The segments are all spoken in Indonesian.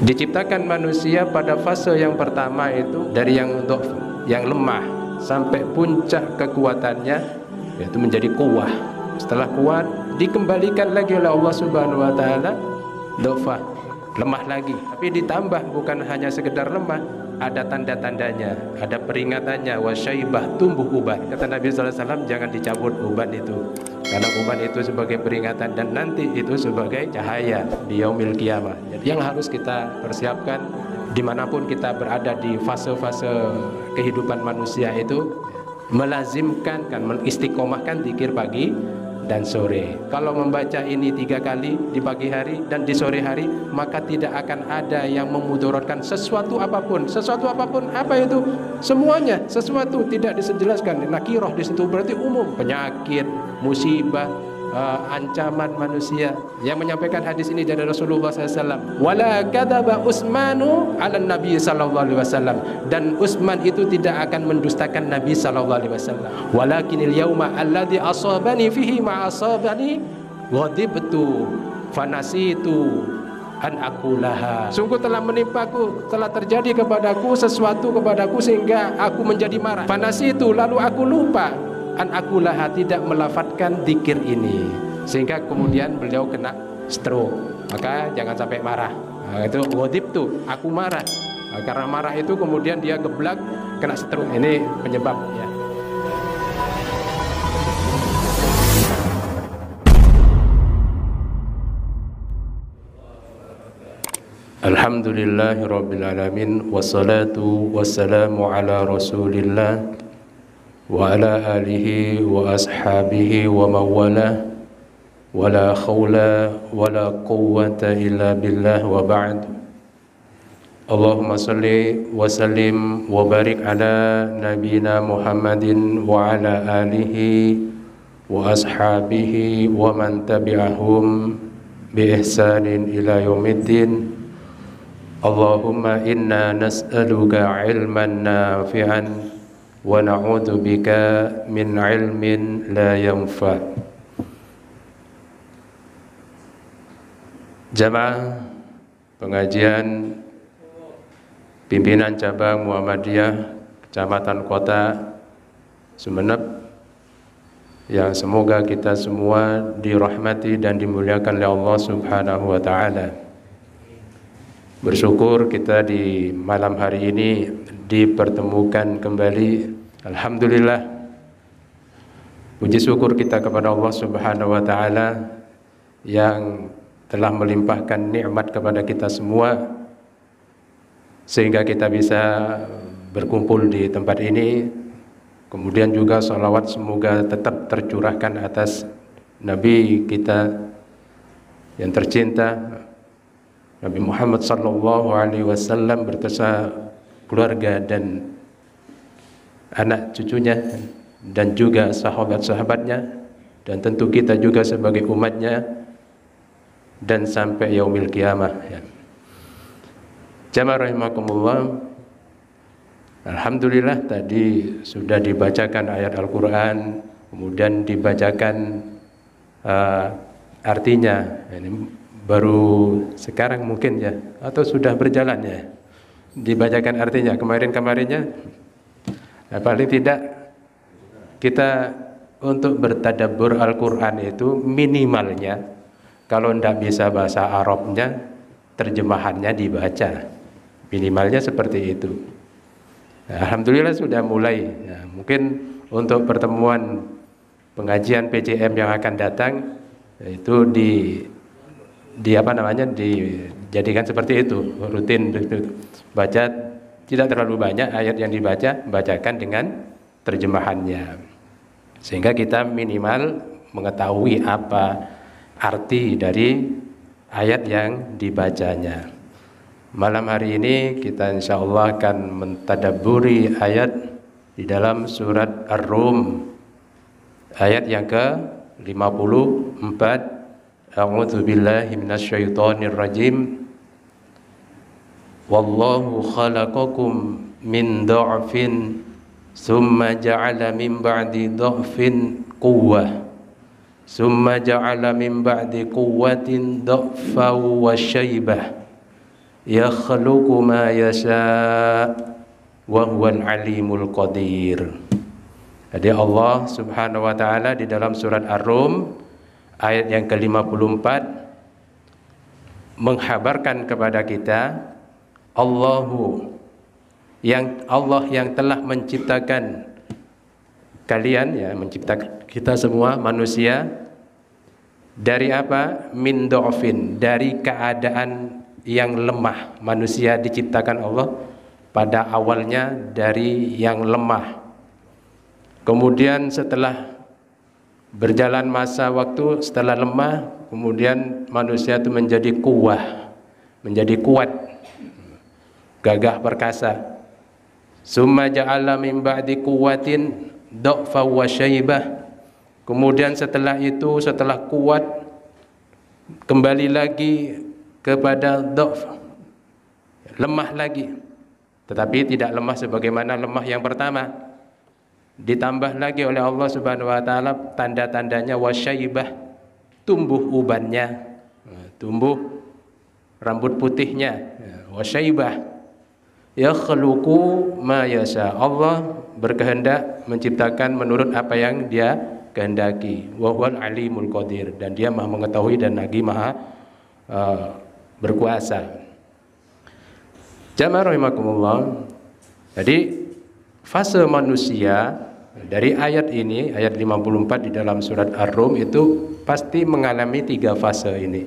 Diciptakan manusia pada fase yang pertama itu dari yang lemah sampai puncak kekuatannya, yaitu menjadi kuwah. Setelah kuat dikembalikan lagi oleh Allah Subhanahu wa taala dhofah, lemah lagi. Tapi ditambah, bukan hanya sekedar lemah, ada tanda-tandanya, ada peringatannya. Wasyaibah, tumbuh uban. Kata Nabi sallallahu alaihi wasallam, jangan dicabut uban itu, karena uban itu sebagai peringatan dan nanti itu sebagai cahaya di yaumil qiyamah. Jadi yang harus kita persiapkan dimanapun kita berada di fase-fase kehidupan manusia itu, melazimkan, mengistiqomahkan zikir pagi dan sore. Kalau membaca ini 3 kali di pagi hari dan di sore hari, maka tidak akan ada yang memudaratkan sesuatu apapun. Sesuatu apapun, apa itu? Semuanya, sesuatu tidak disejelaskan. Nakirah di situ berarti umum, penyakit, musibah, ancaman manusia. Yang menyampaikan hadis ini dari Rasulullah SAW. Wala kadzaba Utsmanu 'ala Nabi sallallahu alaihi wasallam. Dan Utsman itu tidak akan mendustakan Nabi sallallahu alaihi wasallam. Walakinil yauma alladzi asabani fihi ma asabani ghadibtu fanasitu an aqulaha. Sungguh telah menimpaku, telah terjadi kepadaku sesuatu kepadaku sehingga aku menjadi marah. Fanasitu, lalu aku lupa an aqulaha, tidak melafadzkan zikir ini, sehingga kemudian beliau kena stroke. Maka jangan sampai marah. Itu ghadibtu, aku marah. Karena marah itu kemudian dia geblak, kena stroke. Ini penyebab ya. Alhamdulillahirabbil alamin, wassalatu wassalamu ala Rasulillah wa ala alihi wa ashabihi wa mawala, wala khawla wala quwwata illa billah, wa ba'd. Allahumma salli wa sallim wa barik ala nabina Muhammadin wa ala alihi wa ashabihi wa man tabi'ahum bi ihsanin ila yaumiddin. Allahumma inna nas'aluka ilman nafi'an wa na'udzu bika min ilmin la yanfa'. Jamaah pengajian pimpinan cabang Muhammadiyah Kecamatan Kota Sumeneb, yang semoga kita semua dirahmati dan dimuliakan oleh Allah Subhanahu wa taala. Bersyukur kita di malam hari ini dipertemukan kembali. Alhamdulillah, puji syukur kita kepada Allah Subhanahu wa taala yang telah melimpahkan nikmat kepada kita semua sehingga kita bisa berkumpul di tempat ini. Kemudian juga salawat semoga tetap tercurahkan atas Nabi kita yang tercinta, Nabi Muhammad sallallahu alaihi wasallam, beserta keluarga dan anak cucunya dan juga sahabat-sahabatnya, dan tentu kita juga sebagai umatnya dan sampai yaumil qiyamah ya. Jamaah rahimakumullah, alhamdulillah tadi sudah dibacakan ayat Al-Quran, kemudian dibacakan artinya. Ini baru sekarang mungkin ya, atau sudah berjalan ya, dibacakan artinya. Kemarin-kemarinnya paling tidak kita untuk bertadabbur Al-Quran itu minimalnya, kalau tidak bisa bahasa Arabnya, terjemahannya dibaca, minimalnya seperti itu. Alhamdulillah sudah mulai ya. Mungkin untuk pertemuan pengajian PJM yang akan datang itu dijadikan seperti itu, rutin itu. Baca tidak terlalu banyak ayat yang dibaca, bacakan dengan terjemahannya, sehingga kita minimal mengetahui apa arti dari ayat yang dibacanya. Malam hari ini kita insyaallah akan mentadabburi ayat di dalam surat Ar-Rum, ayat yang ke-54. A'udzu billahi minasyaitonir rajim. Wallahu khalaqakum min dha'fin summa ja'ala min ba'di dha'fin quwwah summa ja'ala min ba'di quwwatin dha'fa wa syaibah yakhluqu ma yasha' wa huwal alimul qadir. Jadi Allah Subhanahu wa taala di dalam surat Ar-Rum ayat yang ke-54 menghabarkan kepada kita Allah yang telah menciptakan kalian, ya, menciptakan kita semua manusia dari apa? Min dha'fin, dari keadaan yang lemah. Manusia diciptakan Allah pada awalnya dari yang lemah. Kemudian setelah berjalan masa waktu, setelah lemah, kemudian manusia itu menjadi kuwah, menjadi kuat, gagah perkasa. Summa ja'ala min ba'di quwwatin dha'fa wa syaibah. Kemudian setelah itu, setelah kuat, kembali lagi kepada dha'f, lemah lagi. Tetapi tidak lemah sebagaimana lemah yang pertama. Ditambah lagi oleh Allah Subhanahu wa taala tanda-tandanya wa syaibah, tumbuh ubannya, tumbuh rambut putihnya, wa syaibah yakhluqu ma yasha. Allah berkehendak menciptakan menurut apa yang Dia kehendaki. Wa huwal alimul qadir, dan Dia Maha mengetahui dan lagi Maha berkuasa. Jamaah rahimakumullah. Jadi fase manusia dari ayat ini, ayat 54 di dalam surat Ar-Rum itu pasti mengalami 3 fase ini.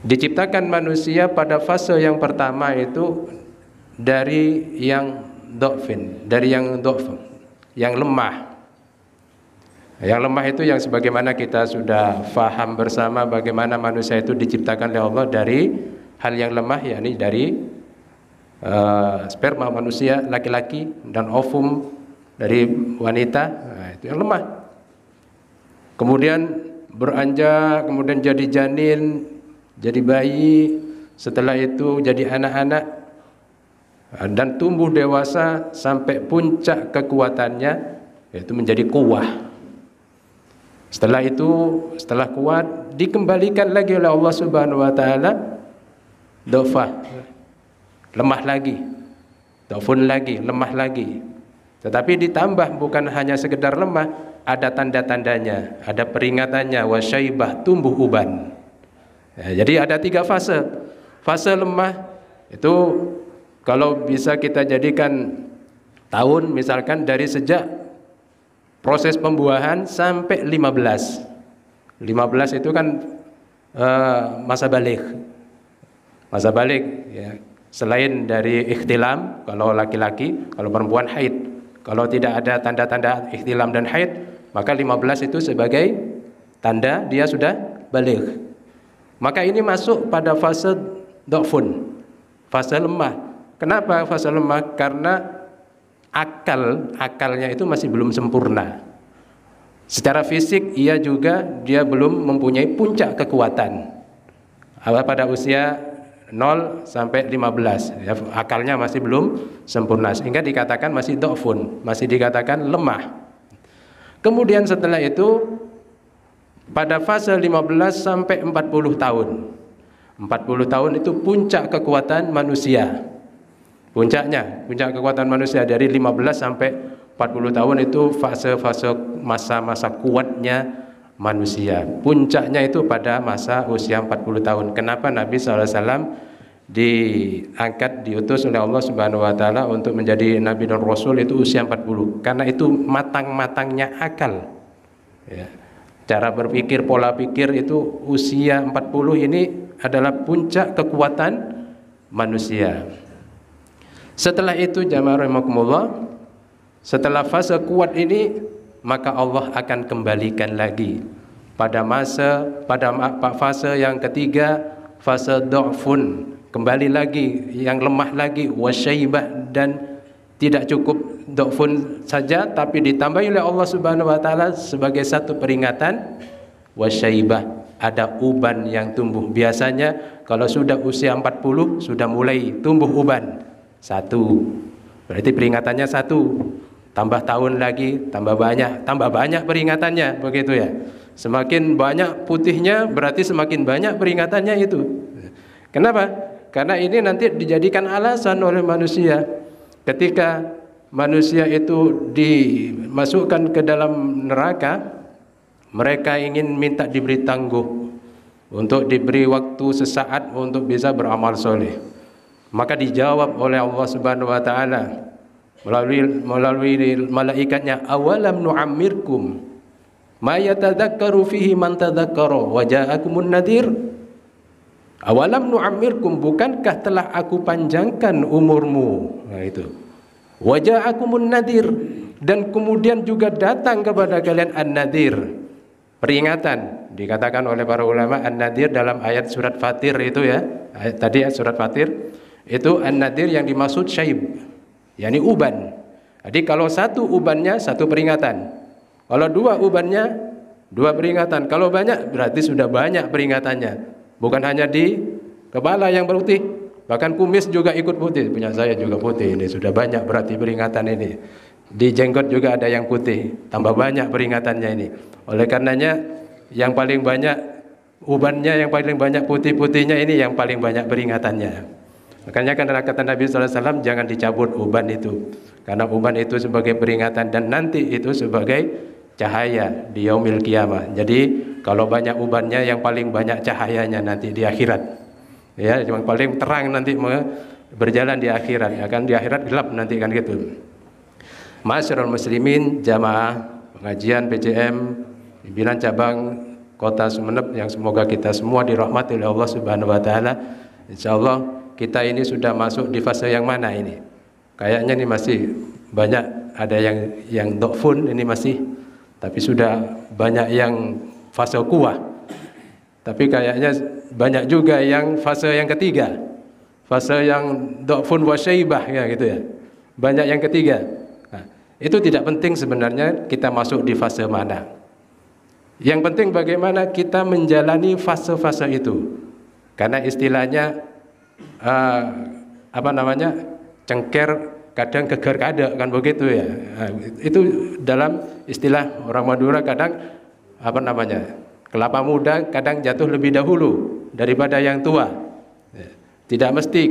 Diciptakan manusia pada fase yang pertama itu dari yang dha'fin, dari yang dha'f, yang lemah. Yang lemah itu yang sebagaimana kita sudah faham bersama bagaimana manusia itu diciptakan oleh Allah dari hal yang lemah, yakni dari sperma manusia laki-laki dan ovum dari wanita, nah, itu yang lemah. Kemudian beranjak, kemudian jadi janin, jadi bayi, setelah itu jadi anak-anak dan tumbuh dewasa sampai puncak kekuatannya, yaitu menjadi kuwah. Setelah itu, setelah kuat, dikembalikan lagi oleh Allah Subhanahu wa taala dha'fa, lemah lagi, dha'fun lagi, lemah lagi. Tetapi ditambah bukan hanya sekedar lemah, ada tanda-tandanya, ada peringatannya, wa syaibah, tumbuh uban. Ya, jadi ada 3 fase. Fase lemah itu kalau bisa kita jadikan tahun, misalkan dari sejak proses pembuahan sampai 15. 15 itu kan masa balik. Masa balik, ya. Selain dari ikhtilam, kalau laki-laki, kalau perempuan haid. Kalau tidak ada tanda-tanda ikhtilam dan haid, maka 15 itu sebagai tanda dia sudah balik. Maka ini masuk pada fase dha'fun, fase lemah. Kenapa fase lemah? Karena akalnya itu masih belum sempurna. Secara fisik dia belum mempunyai puncak kekuatan. Pada usia 0 sampai 15, ya, akalnya masih belum sempurna, sehingga dikatakan masih dha'fun, masih dikatakan lemah. Kemudian setelah itu pada fase 15 sampai 40 tahun. 40 tahun itu puncak kekuatan manusia. Puncak kekuatan manusia dari 15 sampai 40 tahun itu fase-fase masa-masa kuatnya manusia. Puncaknya itu pada masa usia 40 tahun. Kenapa Nabi SAW diangkat, diutus oleh Allah Subhanahu wa taala untuk menjadi nabi dan rasul itu usia 40? Karena itu matang-matangnya akal. Ya. Cara berpikir, pola pikir itu usia 40 ini adalah puncak kekuatan manusia. Setelah itu jamaah rahimakumullah, setelah fase kuat ini, maka Allah akan kembalikan lagi pada fase yang ketiga, fase dha'fun, kembali lagi yang lemah lagi, wasyaibah, dan tidak cukup dha'fun saja, tapi ditambahi oleh Allah Subhanahu wa taala sebagai satu peringatan, wasyaibah, ada uban yang tumbuh. Biasanya kalau sudah usia 40 sudah mulai tumbuh uban. Satu. Berarti peringatannya satu. Tambah tahun lagi, tambah banyak peringatannya, begitu ya. Semakin banyak putihnya berarti semakin banyak peringatannya itu. Kenapa? Karena ini nanti dijadikan alasan oleh manusia. Ketika manusia itu dimasukkan ke dalam neraka, mereka ingin minta diberi tangguh, untuk diberi waktu sesaat untuk bisa beramal soleh. Maka dijawab oleh Allah Subhanahu wa taala melalui malaikatnya, awalam nu'ammirkum ma yatadzakkaru fihi man tadzakkara wa ja'akumun nadhir. Awalam nu'ammirkum, bukankah telah aku panjangkan umurmu? Nah itu. Wa ja'akumun nadhir, dan kemudian juga datang kepada kalian an-nadhir, peringatan. Dikatakan oleh para ulama an-nadhir dalam ayat surat Fatir itu ya. Tadi surat Fatir itu an-nadhir yang dimaksud syaib, yakni uban. Jadi kalau satu ubannya satu peringatan, kalau dua ubannya dua peringatan, kalau banyak berarti sudah banyak peringatannya. Bukan hanya di kepala yang putih, bahkan kumis juga ikut putih. Punya saya juga putih, ini sudah banyak berarti peringatan ini. Di jenggot juga ada yang putih, tambah banyak peringatannya ini. Oleh karenanya yang paling banyak ubannya, yang paling banyak putih-putihnya ini yang paling banyak peringatannya. Makanya kan kata Nabi SAW, jangan dicabut uban itu, karena uban itu sebagai peringatan dan nanti itu sebagai cahaya di yaumil qiyamah. Jadi kalau banyak ubannya, yang paling banyak cahayanya nanti di akhirat. Ya, yang paling terang nanti berjalan di akhirat. Akan di akhirat gelap nanti kan gitu. Ma'asyiral muslimin, jamaah pengajian PCM pimpinan cabang Kota Sumeneb yang semoga kita semua dirahmati oleh Allah Subhanahu wa taala. Insyaallah kita ini sudah masuk di fase yang mana ini? Kayaknya ini masih banyak, ada yang dhafun ini masih, tapi sudah banyak yang fase quwah. Tapi kayaknya banyak juga yang fase yang ketiga, fase yang dhafun wa syaibah ya gitu ya. Banyak yang ketiga. Nah, itu tidak penting sebenarnya kita masuk di fase mana. Yang penting bagaimana kita menjalani fase-fase itu. Karena istilahnya cengker kadang geger kada kan begitu ya. Itu dalam istilah orang Madura, kadang kelapa muda kadang jatuh lebih dahulu daripada yang tua. Tidak mesti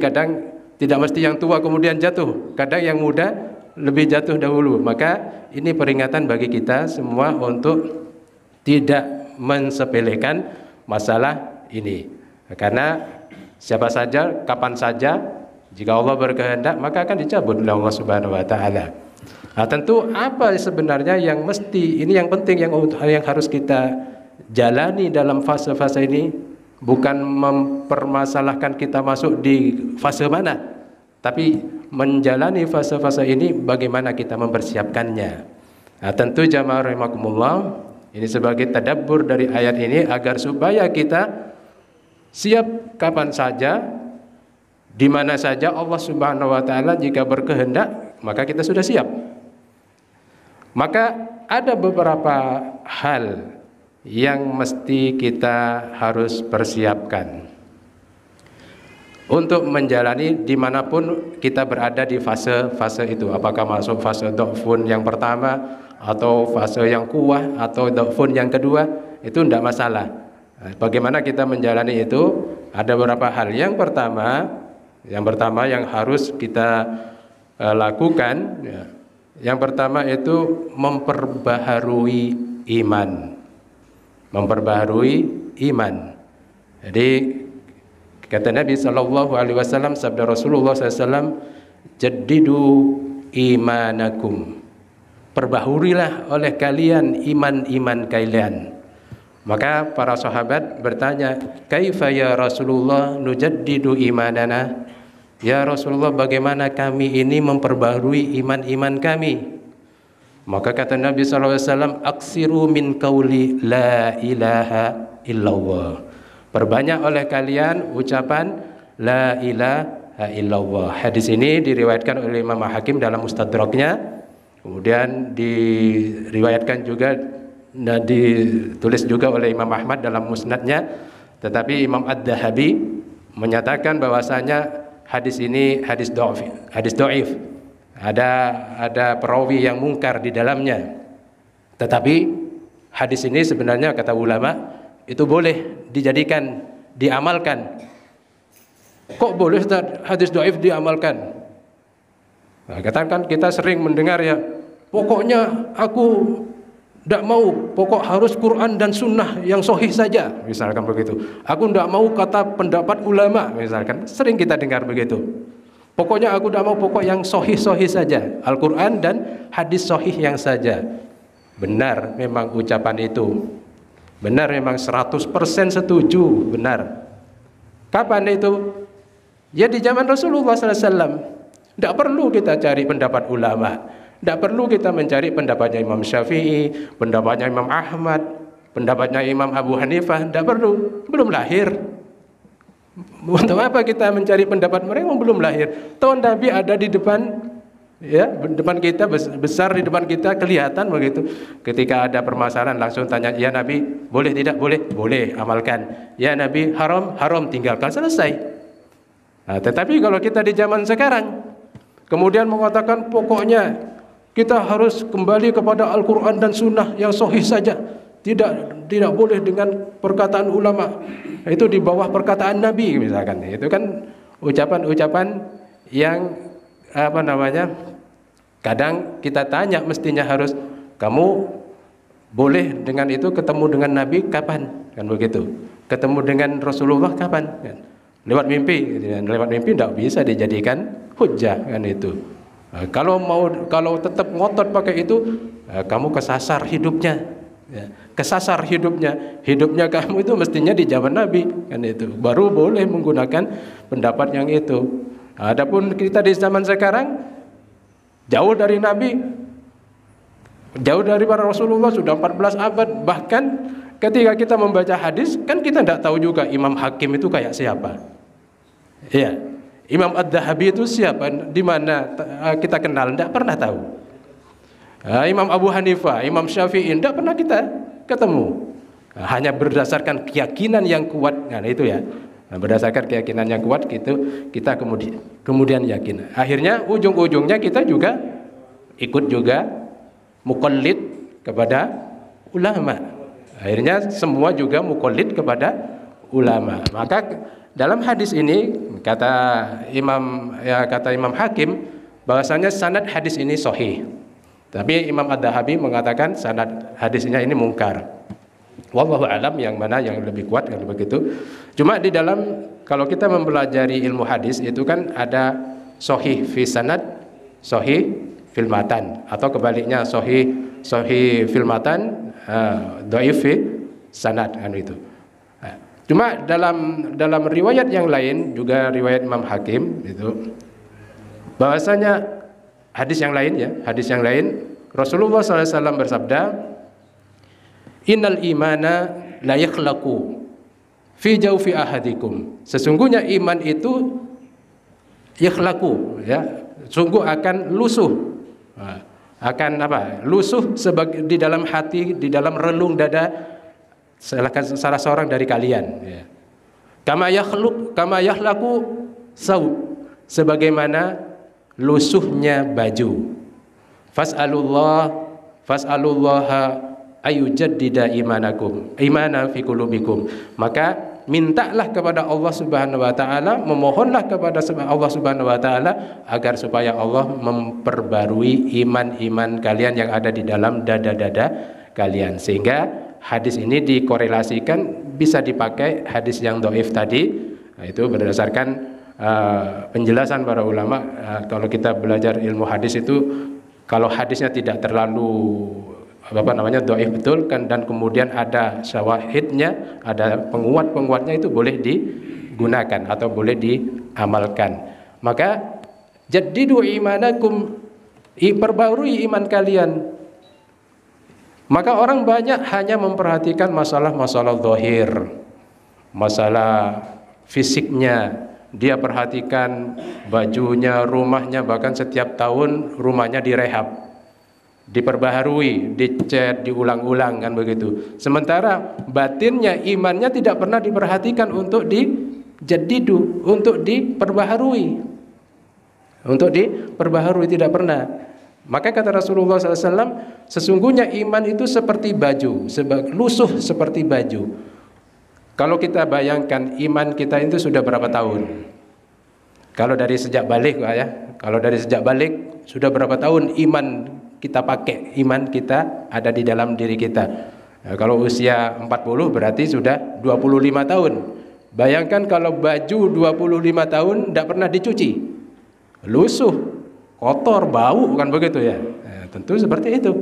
yang tua kemudian jatuh, kadang yang muda lebih jatuh dahulu. Maka ini peringatan bagi kita semua untuk tidak mensepelekan masalah ini. Karena siapa saja, kapan saja, jika Allah berkehendak maka akan dicabut oleh Allah Subhanahu wa taala. Nah, tentu apa sebenarnya yang mesti, ini yang penting yang harus kita jalani dalam fase-fase ini, bukan mempermasalahkan kita masuk di fase mana, tapi menjalani fase-fase ini bagaimana kita mempersiapkannya. Nah, tentu jamaah rahimakumullah, ini sebagai tadabbur dari ayat ini agar supaya kita siap kapan saja, di mana saja Allah Subhanahu wa taala jika berkehendak, maka kita sudah siap. Maka ada beberapa hal yang mesti kita harus persiapkan untuk menjalani dimanapun kita berada di fase-fase itu. Apakah masuk fase dhafun yang pertama, atau fase yang kuwah, atau dhafun yang kedua, itu tidak masalah. Bagaimana kita menjalani itu? Ada beberapa hal. Yang pertama yang harus kita lakukan, ya. Yang pertama itu memperbaharui iman. Memperbaharui iman. Jadi kata Nabi SAW, sabda Rasulullah SAW, jaddidu imanakum, perbaharurilah oleh kalian iman-iman kalian. Maka para sahabat bertanya, kaifa ya Rasulullah nujaddidu imanana? Ya Rasulullah, bagaimana kami ini memperbaharui iman-iman kami? Maka kata Nabi SAW, aksiru min qauli la ilaha illallah, perbanyak oleh kalian ucapan la ilaha illallah. Hadis ini diriwayatkan oleh Imam Hakim dalam Mustadraknya, kemudian diriwayatkan juga dan ditulis juga oleh Imam Ahmad dalam Musnadnya. Tetapi Imam Ad-Dahabi menyatakan bahwasanya hadis ini hadis dhaif. Ada perawi yang mungkar di dalamnya. Tetapi hadis ini sebenarnya kata ulama itu boleh dijadikan, diamalkan. Kok boleh Ustaz hadis dhaif diamalkan? Nah, katakan kita sering mendengar ya, pokoknya aku tidak mau, pokok harus Quran dan Sunnah yang sahih saja, misalkan begitu. Aku tidak mau kata pendapat ulama, misalkan. Sering kita dengar begitu. Pokoknya aku tidak mau, pokok yang sahih-sahih saja, Al-Quran dan hadis sahih yang saja. Benar memang ucapan itu, benar memang 100% setuju, benar. Kapan itu? Ya di zaman Rasulullah SAW. Tidak perlu kita cari pendapat ulama. Tidak perlu kita mencari pendapatnya Imam Syafi'i, pendapatnya Imam Ahmad, pendapatnya Imam Abu Hanifah. Tidak perlu, belum lahir. Untuk apa kita mencari pendapat mereka yang belum lahir? Tahun Nabi ada di depan, ya, depan kita, besar di depan kita, kelihatan begitu. Ketika ada permasalahan langsung tanya, ya Nabi, boleh tidak? Boleh, boleh, amalkan. Ya Nabi, haram, haram, tinggalkan, selesai. Nah, tetapi kalau kita di zaman sekarang, kemudian mengatakan pokoknya kita harus kembali kepada Al-Quran dan Sunnah yang sahih saja. Tidak boleh dengan perkataan ulama. Itu di bawah perkataan Nabi misalkan. Itu kan ucapan-ucapan yang kadang kita tanya mestinya harus, kamu boleh dengan itu ketemu dengan Nabi kapan? Kan begitu. Ketemu dengan Rasulullah kapan? Kan? Lewat mimpi. Lewat mimpi tidak bisa dijadikan hujjah kan itu. Kalau tetap ngotot pakai itu, kamu kesasar hidupnya, ya. Kesasar hidupnya kamu itu mestinya di zaman Nabi kan itu. Baru boleh menggunakan pendapat yang itu. Adapun kita di zaman sekarang jauh dari Nabi, jauh dari para Rasulullah, sudah 14 abad. Bahkan ketika kita membaca hadis, kan kita tidak tahu juga Imam Hakim itu kayak siapa. Iya. Imam Ad-Dhahabi itu siapa? Di mana kita kenal? Tidak pernah tahu. Imam Abu Hanifah, Imam Syafi'i, tidak pernah kita ketemu. Hanya berdasarkan keyakinan yang kuat, nah itu ya. Berdasarkan keyakinan yang kuat, gitu, kita kemudian yakin. Akhirnya ujung-ujungnya kita juga ikut juga muqallid kepada ulama. Akhirnya semua juga muqallid kepada ulama. Maka dalam hadis ini kata Imam Hakim bahwasanya sanad hadis ini sahih. Tapi Imam Ad-Dhahabi mengatakan sanad hadisnya ini mungkar. Wallahu alam yang mana yang lebih kuat kalau begitu. Cuma di dalam kalau kita mempelajari ilmu hadis itu kan ada sahih fi sanad, sahih fil matan, atau kebaliknya sahih fil matan, dhaif fi sanad kan itu. Cuma dalam riwayat yang lain, juga riwayat Imam Hakim itu, bahwasanya hadis yang lain Rasulullah SAW bersabda, innal imana la yakhlaqu fi jawfi ahadikum. Sesungguhnya iman itu yakhlaqu, ya, sungguh akan lusuh, akan lusuh di dalam hati, di dalam relung dada salah seorang dari kalian, ya. Kama yakhlaqu saub, sebagaimana lusuhnya baju. Fas'alullaha ayujaddida imana fi qulubikum. Maka mintalah kepada Allah Subhanahu wa taala, memohonlah kepada Allah Subhanahu wa taala agar supaya Allah memperbarui iman-iman kalian yang ada di dalam dada-dada kalian. Sehingga hadis ini dikorelasikan bisa dipakai hadis yang dhaif tadi. Nah, itu berdasarkan penjelasan para ulama. Kalau kita belajar ilmu hadis itu, kalau hadisnya tidak terlalu dhaif betul kan, dan kemudian ada syawahidnya, ada penguat-penguatnya, itu boleh digunakan atau boleh diamalkan. Maka jaddidu imanakum, perbarui iman kalian. Maka orang banyak hanya memperhatikan masalah-masalah zahir, masalah fisiknya. Dia perhatikan bajunya, rumahnya, bahkan setiap tahun rumahnya direhab, diperbaharui, dicat, diulang-ulang kan begitu. Sementara batinnya, imannya tidak pernah diperhatikan untuk jadidu, untuk diperbaharui. Untuk diperbaharui, tidak pernah. Maka kata Rasulullah SAW, sesungguhnya iman itu seperti baju, lusuh seperti baju. Kalau kita bayangkan iman kita itu sudah berapa tahun? Kalau dari sejak balik ya, kalau dari sejak balik sudah berapa tahun iman kita pakai, iman kita ada di dalam diri kita. Nah, kalau usia 40 berarti sudah 25 tahun. Bayangkan kalau baju 25 tahun tidak pernah dicuci, lusuh, kotor, bau, kan begitu ya. Nah, tentu seperti itu.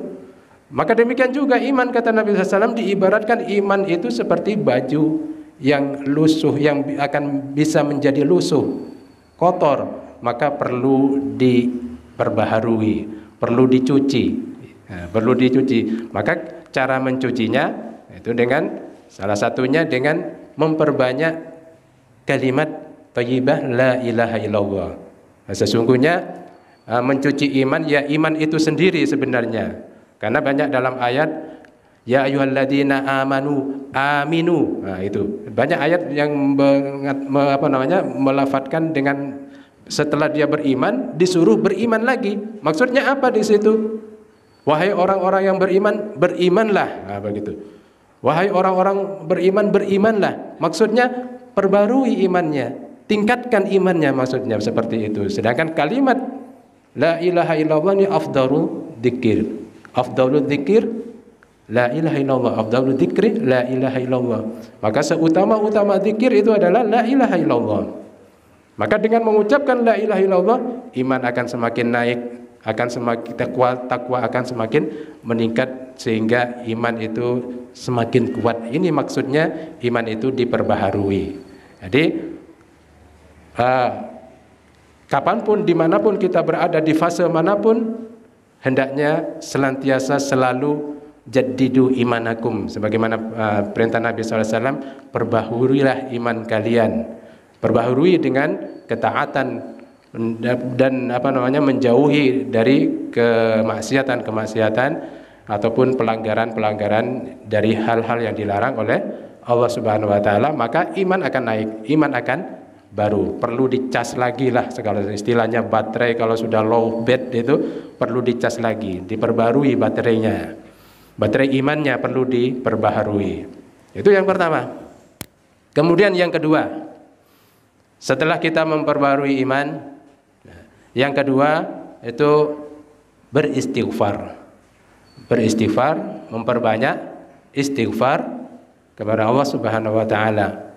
Maka demikian juga iman, kata Nabi SAW, diibaratkan iman itu seperti baju yang lusuh, yang akan bisa menjadi lusuh, kotor, maka perlu diperbaharui, perlu dicuci. Nah, perlu dicuci. Maka cara mencucinya itu dengan salah satunya dengan memperbanyak kalimat thayyibah la ilaha illallah. Nah, sesungguhnya mencuci iman, ya iman itu sendiri sebenarnya. Karena banyak dalam ayat ya ayyuhalladzina amanu aminu. Nah, itu banyak ayat yang melafadzkan dengan setelah dia beriman disuruh beriman lagi. Maksudnya apa di situ? Wahai orang-orang yang beriman, berimanlah. Nah, begitu. Wahai orang-orang beriman, berimanlah. Maksudnya perbarui imannya, tingkatkan imannya, maksudnya seperti itu. Sedangkan kalimat la ilaha illallah ini afdalul dzikir. Afdalul dzikir la ilaha illallah, afdalul dzikri la ilaha illallah. Maka seutama-utama zikir itu adalah la ilaha illallah. Maka dengan mengucapkan la ilaha illallah, iman akan semakin naik, akan semakin takwa akan semakin meningkat, sehingga iman itu semakin kuat. Ini maksudnya iman itu diperbaharui. Jadi kapanpun, dimanapun kita berada, di fase manapun, hendaknya senantiasa selalu jaddidu imanakum, sebagaimana perintah Nabi SAW, perbaharuilah iman kalian, perbaharui dengan ketaatan dan menjauhi dari kemaksiatan ataupun pelanggaran dari hal-hal yang dilarang oleh Allah Subhanahu wa taala. Maka iman akan naik, iman akan baru, perlu dicas lagi lah, segala istilahnya baterai kalau sudah low bed itu perlu dicas lagi, diperbarui baterainya, baterai imannya perlu diperbaharui. Itu yang pertama. Kemudian yang kedua, setelah kita memperbarui iman, yang kedua itu beristighfar. Beristighfar, memperbanyak istighfar kepada Allah Subhanahu wa taala.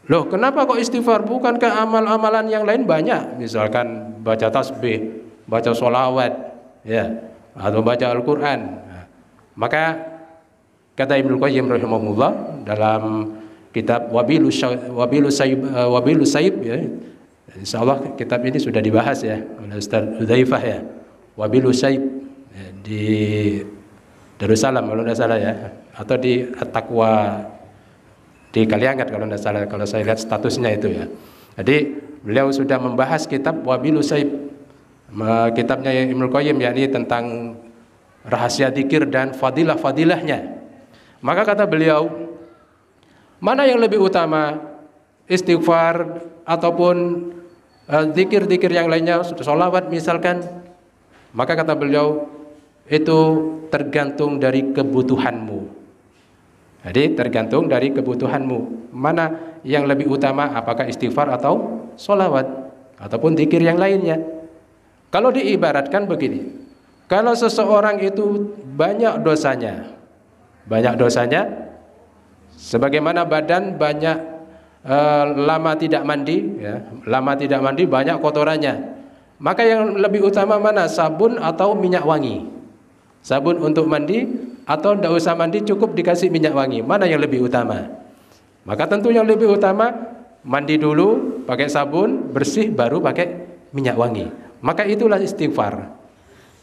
Loh, kenapa kok istighfar? Bukankah amal-amalan yang lain banyak? Misalkan baca tasbih, baca sholawat, ya, atau baca Al-Quran. Nah, maka kata Ibnu Qayyim rahimahullah dalam kitab Wabilus Sayyib, ya, insyaallah kitab ini sudah dibahas ya oleh Ustaz Hudzaifah ya, Wabilus Sayyib, ya, di Darussalam kalau tidak salah ya, atau di At-Taqwa di Kaliangat kalau tidak salah, kalau saya lihat statusnya itu ya. Jadi beliau sudah membahas kitab Wabilus Sayyib, kitabnya Ibnu Qayyim, yakni tentang rahasia zikir dan fadilah-fadilahnya. Maka kata beliau, mana yang lebih utama, istighfar ataupun zikir-zikir yang lainnya, sholawat misalkan? Maka kata beliau, itu tergantung dari kebutuhanmu. Jadi tergantung dari kebutuhanmu, mana yang lebih utama, apakah istighfar atau sholawat ataupun zikir yang lainnya. Kalau diibaratkan begini, kalau seseorang itu banyak dosanya, sebagaimana badan banyak lama tidak mandi, ya, lama tidak mandi banyak kotorannya, maka yang lebih utama mana, sabun atau minyak wangi? Sabun untuk mandi atau tidak usah mandi, cukup dikasih minyak wangi, mana yang lebih utama? Maka tentu yang lebih utama mandi dulu pakai sabun bersih, baru pakai minyak wangi. Maka itulah istighfar.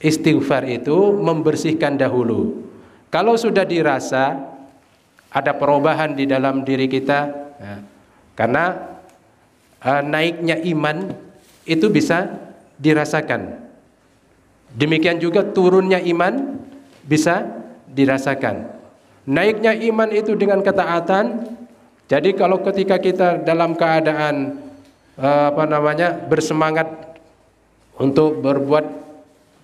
Istighfar itu membersihkan dahulu. Kalau sudah dirasa ada perubahan di dalam diri kita, ya, karena naiknya iman itu bisa dirasakan. Demikian juga turunnya iman bisa dirasakan. Naiknya iman itu dengan ketaatan, Jadi kalau ketika kita dalam keadaan bersemangat untuk berbuat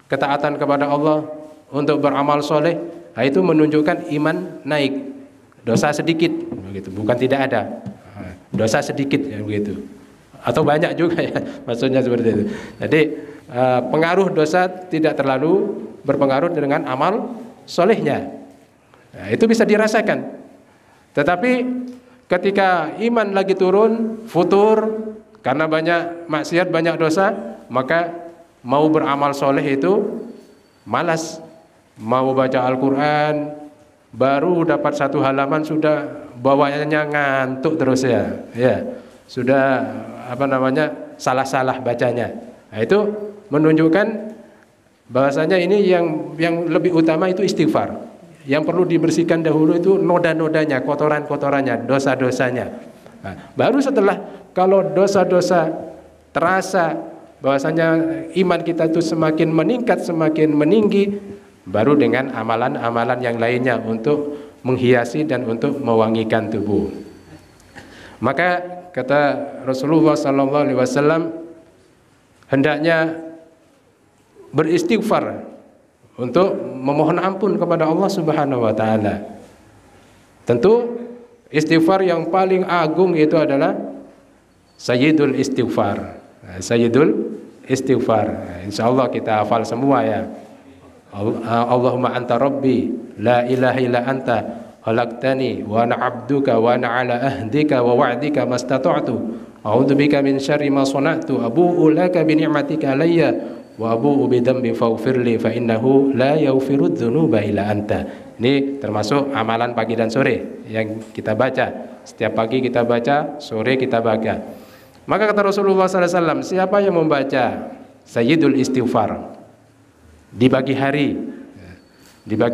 ketaatan kepada Allah, untuk beramal soleh, nah itu menunjukkan iman naik. Dosa sedikit, begitu, bukan tidak ada. Dosa sedikit, ya begitu. Atau banyak juga ya, maksudnya seperti itu. Jadi pengaruh dosa tidak terlalu berpengaruh dengan amal solehnya. Nah, itu bisa dirasakan. Tetapi ketika iman lagi turun, futur, karena banyak maksiat, banyak dosa, maka mau beramal soleh itu malas. Mau baca Al-Quran, baru dapat 1 halaman sudah bawaannya ngantuk terus ya. Sudah salah-salah bacanya. Nah, itu menunjukkan bahwasanya ini yang lebih utama itu istighfar. Yang perlu dibersihkan dahulu itu noda-nodanya, kotoran-kotorannya, dosa-dosanya. Nah, baru setelah kalau dosa-dosa terasa bahwasanya iman kita itu semakin meningkat, semakin meninggi, baru dengan amalan-amalan yang lainnya untuk menghiasi dan untuk mewangikan tubuh. Maka kata Rasulullah SAW, hendaknya beristighfar untuk memohon ampun kepada Allah Subhanahu wa taala. Tentu istighfar yang paling agung itu adalah Sayyidul Istighfar. Sayyidul Istighfar. Insyaallah kita hafal semua ya. Allahumma anta rabbi la ilaha illa anta khalaqtani wa ana 'abduka wa ana 'ala ahdika wa wa'dika mastata'tu a'udzubika min syarri ma sana'tu abu'u laka bi ni'matika alayya wa abu'u bi dhanbi faghfirli fa innahu la yaghfiru dzunuba illa anta. Ini termasuk amalan pagi dan sore yang kita baca. Setiap pagi kita baca, sore kita baca. Maka kata Rasulullah SAW, siapa yang membaca Sayyidul Istighfar di pagi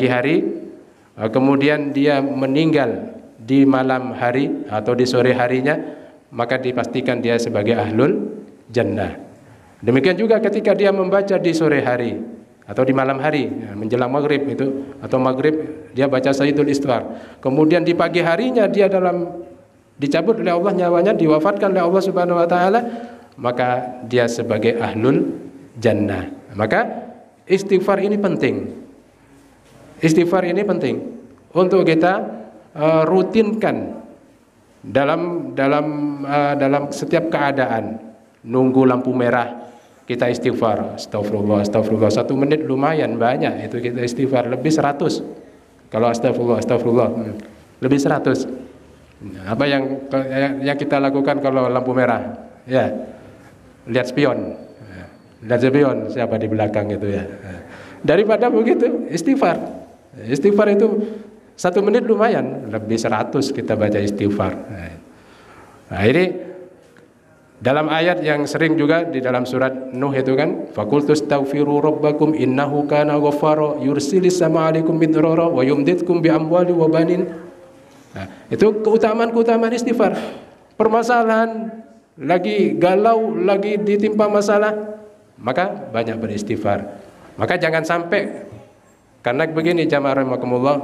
hari, kemudian dia meninggal di malam hari atau di sore harinya, maka dipastikan dia sebagai ahlul jannah. Demikian juga ketika dia membaca di sore hari atau di malam hari, menjelang maghrib itu, atau maghrib dia baca Sayyidul Istighfar, kemudian di pagi harinya dia dicabut oleh Allah nyawanya, diwafatkan oleh Allah Subhanahu wa taala, maka dia sebagai ahlul jannah. Maka istighfar ini penting. Istighfar ini penting untuk kita rutinkan dalam setiap keadaan. Nunggu lampu merah kita istighfar, astagfirullah, 1 menit lumayan banyak itu kita istighfar, lebih 100. Kalau astagfirullah lebih 100. Apa yang kita lakukan kalau lampu merah? Ya, lihat spion. Lihat spion siapa di belakang itu ya. Daripada begitu istighfar. Istighfar itu 1 menit lumayan, lebih 100 kita baca istighfar. Nah, ini dalam ayat yang sering juga di dalam surat Nuh itu kan, faqultus taghfiru rabbakum innahu kana ghaffara yursilis sama alaikum bidrara wa yumditkum bi amwali wa banin. Nah, itu keutamaan istighfar. Permasalahan lagi galau, lagi ditimpa masalah, maka banyak beristighfar. Maka jangan sampai, karena begini jamaah rahimakumullah,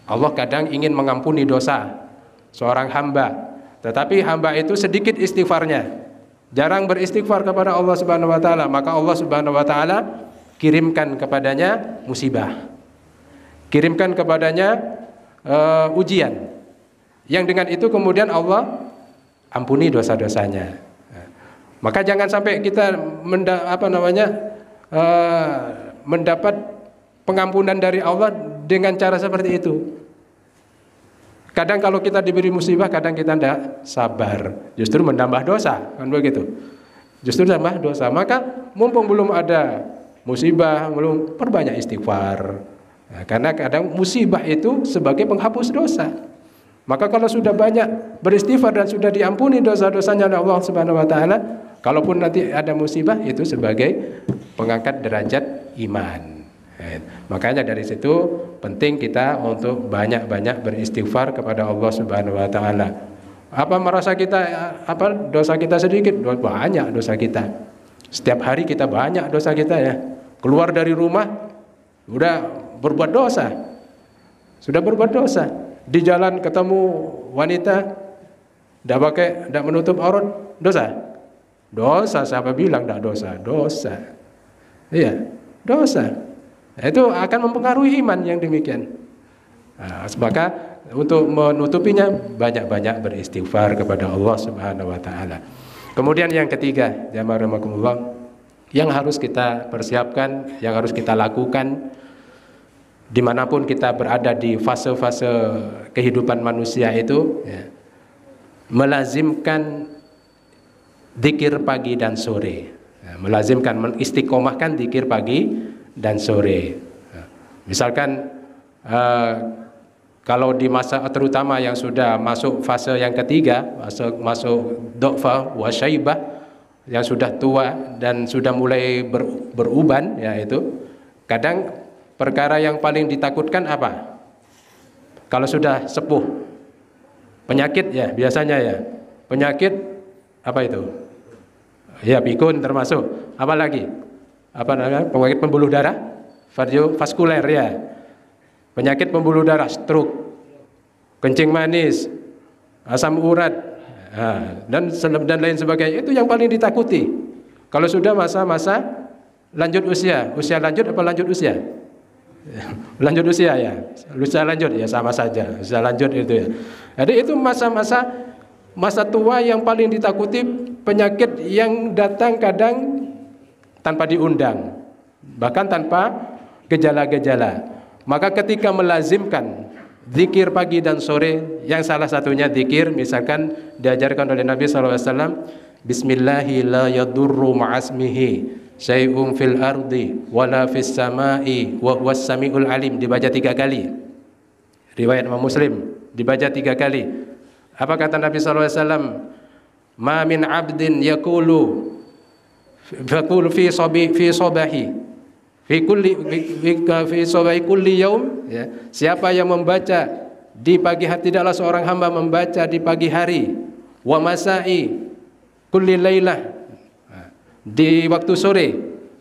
Allah kadang ingin mengampuni dosa seorang hamba, tetapi hamba itu sedikit istighfarnya, jarang beristighfar kepada Allah Subhanahu wa taala, maka Allah Subhanahu wa taala kirimkan kepadanya musibah, kirimkan kepadanya ujian, yang dengan itu kemudian Allah ampuni dosa-dosanya. Maka jangan sampai kita mendapat pengampunan dari Allah dengan cara seperti itu. Kadang kalau kita diberi musibah, kadang kita tidak sabar, justru menambah dosa, kan begitu. Justru tambah dosa. Maka mumpung belum ada musibah, belum, perbanyak istighfar. Nah, karena kadang musibah itu sebagai penghapus dosa. Maka kalau sudah banyak beristighfar dan sudah diampuni dosa-dosanya oleh Allah Subhanahu wa taala, kalaupun nanti ada musibah, itu sebagai pengangkat derajat iman. Makanya dari situ penting kita untuk banyak-banyak beristighfar kepada Allah Subhanahu wa taala. Apa merasa kita dosa kita sedikit? Banyak dosa kita. Setiap hari kita banyak dosa kita ya. Keluar dari rumah sudah berbuat dosa. Sudah berbuat dosa. Di jalan ketemu wanita tidak menutup aurat, dosa? Dosa, siapa bilang tidak dosa? Dosa. Iya, dosa. Itu akan mempengaruhi iman yang demikian. Maka untuk menutupinya banyak-banyak beristighfar kepada Allah Subhanahu wa taala. Kemudian yang ketiga, jamaah rahimakumullah, yang harus kita persiapkan, yang harus kita lakukan dimanapun kita berada di fase-fase kehidupan manusia itu, ya, melazimkan zikir pagi dan sore, ya, melazimkan, mengistiqomahkan zikir pagi dan sore. Ya, misalkan kalau di masa terutama yang sudah masuk fase yang ketiga, masuk do'fa wa syaibah, yang sudah tua dan sudah mulai beruban, ya, itu kadang perkara yang paling ditakutkan apa? Kalau sudah sepuh, penyakit, ya, biasanya, ya, penyakit apa itu? Ya, pikun termasuk. Apa lagi? Apa namanya? Penyakit pembuluh darah, kardiovaskuler, ya. Penyakit pembuluh darah, stroke, kencing manis, asam urat, dan lain sebagainya. Itu yang paling ditakuti. Kalau sudah masa-masa lanjut usia, usia lanjut apa lanjut usia? Lanjut usia, ya, usia lanjut, ya, sama saja, usia lanjut itu, ya. Jadi itu masa tua yang paling ditakuti, penyakit yang datang kadang tanpa diundang, bahkan tanpa gejala-gejala. Maka ketika melazimkan zikir pagi dan sore, yang salah satunya zikir, misalkan diajarkan oleh Nabi SAW, Bismillahi la yadurru ma'asmihi syai'un fil ardi wala fis samai wa huwas samiul alim, dibaca 3 kali. Riwayat Imam Muslim, dibaca 3 kali. Apa kata Nabi SAW? Ma min abdin yaqulu fi sabahi fi sabahi kulli yaum, ya. Siapa yang membaca di pagi hari, tidaklah seorang hamba membaca di pagi hari, wa masai kulli lailah, di waktu sore.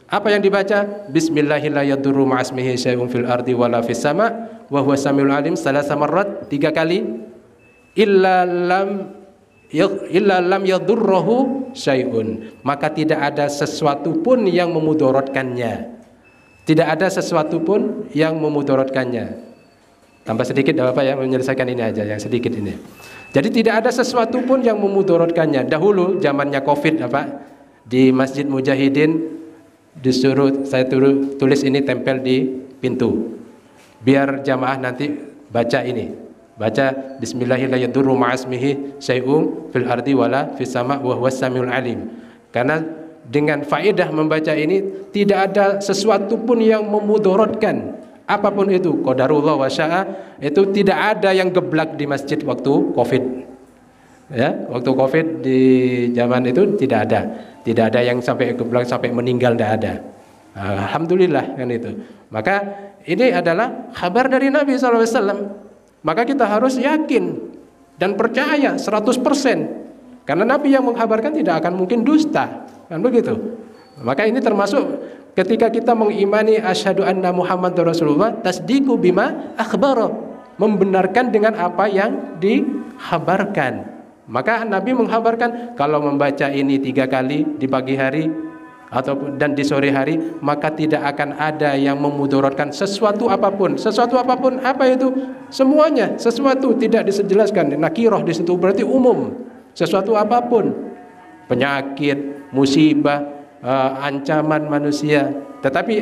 Apa yang dibaca? Bismillahirrahmanirrahim, ma'asmihi syai'un fil ardi wala fis sama wa huwa samiul alim, salasa marrat, 3 kali. Illa lam yadurruhu syai'un, maka tidak ada sesuatu pun yang memudaratkannya. Tidak ada sesuatu pun yang memudaratkannya. Tambah sedikit apa ya, menyelesaikan ini aja yang sedikit ini. Jadi tidak ada sesuatu pun yang memudaratkannya. Dahulu zamannya Covid, di Masjid Mujahidin disuruh saya tulis ini, tempel di pintu. Biar jamaah nanti baca ini. Baca Bismillahirrahmanirrahim, ma'asmihi syai'un fil ardi wala fis sama wa huwas samiul alim. Karena dengan faedah membaca ini tidak ada sesuatu pun yang memudaratkan, apapun itu, qadarullah wa syaa, itu tidak ada yang geblak di masjid waktu Covid. Ya, waktu Covid di zaman itu tidak ada yang sampai geblak sampai meninggal, tidak ada. Alhamdulillah, kan itu. Maka ini adalah kabar dari Nabi SAW. Maka kita harus yakin dan percaya 100%. Karena Nabi yang mengkabarkan tidak akan mungkin dusta. Kan begitu. Maka ini termasuk ketika kita mengimani asyhadu anna Muhammadar Rasulullah, tasdiqu bima akhbara, membenarkan dengan apa yang dikhabarkan. Maka Nabi menghabarkan kalau membaca ini 3 kali di pagi hari dan di sore hari, maka tidak akan ada yang memudaratkan sesuatu apapun. Sesuatu apapun apa itu? Semuanya, sesuatu tidak disejelaskan. Nakirah di situ berarti umum. Sesuatu apapun, penyakit, musibah, ancaman manusia. Tetapi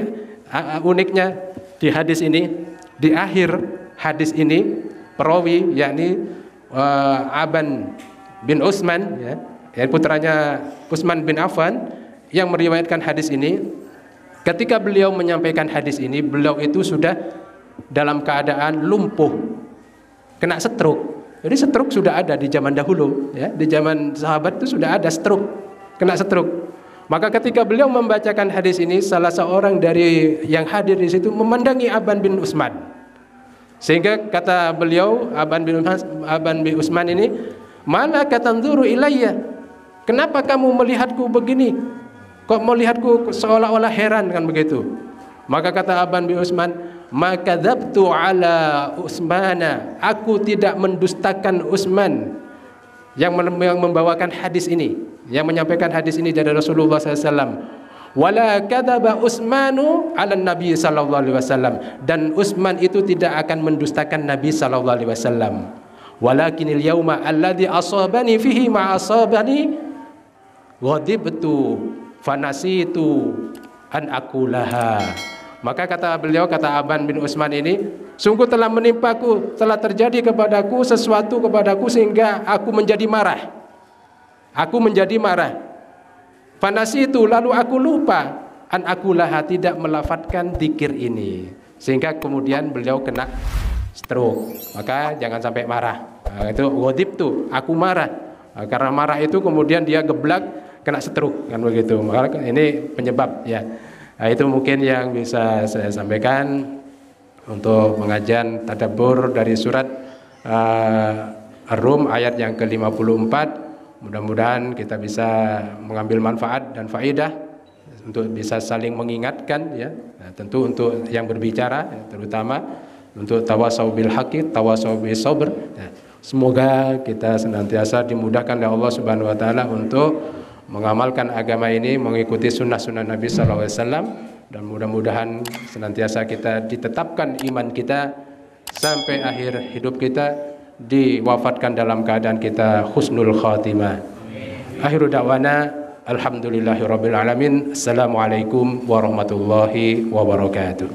uniknya di hadis ini, di akhir hadis ini, perawi yakni Aban bin Utsman, ya, yang putranya Utsman bin Affan yang meriwayatkan hadis ini. Ketika beliau menyampaikan hadis ini, beliau itu sudah dalam keadaan lumpuh, kena stroke. Jadi stroke sudah ada di zaman dahulu, ya, di zaman sahabat itu sudah ada stroke, kena stroke. Maka ketika beliau membacakan hadis ini, salah seorang dari yang hadir di situ memandangi Aban bin Utsman, sehingga kata beliau, Aban bin Utsman ini, "Mana katanzuru ilayya? Kenapa kamu melihatku begini? Kok melihatku seolah-olah heran?" kan begitu. Maka kata Aban bin Utsman, "Maka dzabtu ala Utsmana, aku tidak mendustakan Utsman. yang membawakan hadis ini, yang menyampaikan hadis ini dari Rasulullah SAW. Wala kadzaba Utsmanu 'ala Nabi sallallahu alaihi wasallam, dan Utsman itu tidak akan mendustakan Nabi sallallahu alaihi wasallam. Walakinil yauma alladzi asabani fihi ma asabani ghadibtu fanasitu an aqulaha. Maka kata beliau, kata Aban bin Utsman ini, sungguh telah menimpaku, telah terjadi kepadaku sesuatu kepadaku sehingga aku menjadi marah. Aku menjadi marah. Fanasitu, lalu aku lupa an aqulaha, tidak melafadzkan zikir ini, sehingga kemudian beliau kena stroke. Maka jangan sampai marah. Nah, itu ghadibtu, aku marah. Nah, karena marah itu kemudian dia geblak, kena stroke, kan begitu. Maka ini penyebab ya. Nah, itu mungkin yang bisa saya sampaikan untuk pengajian tadabbur dari surat Ar-Rum ayat yang ke-54. Mudah-mudahan kita bisa mengambil manfaat dan faedah untuk bisa saling mengingatkan ya. Nah, tentu untuk yang berbicara ya, terutama untuk tawasau bil haqqi, tawasau bis sabr. Ya, semoga kita senantiasa dimudahkan oleh Allah Subhanahu wa taala untuk mengamalkan agama ini, mengikuti sunnah-sunnah Nabi SAW, dan mudah-mudahan senantiasa kita ditetapkan iman kita sampai akhir hidup kita, diwafatkan dalam keadaan kita husnul khatimah. Akhiru da'wana alhamdulillahirabbil alamin. Assalamualaikum warahmatullahi wabarakatuh.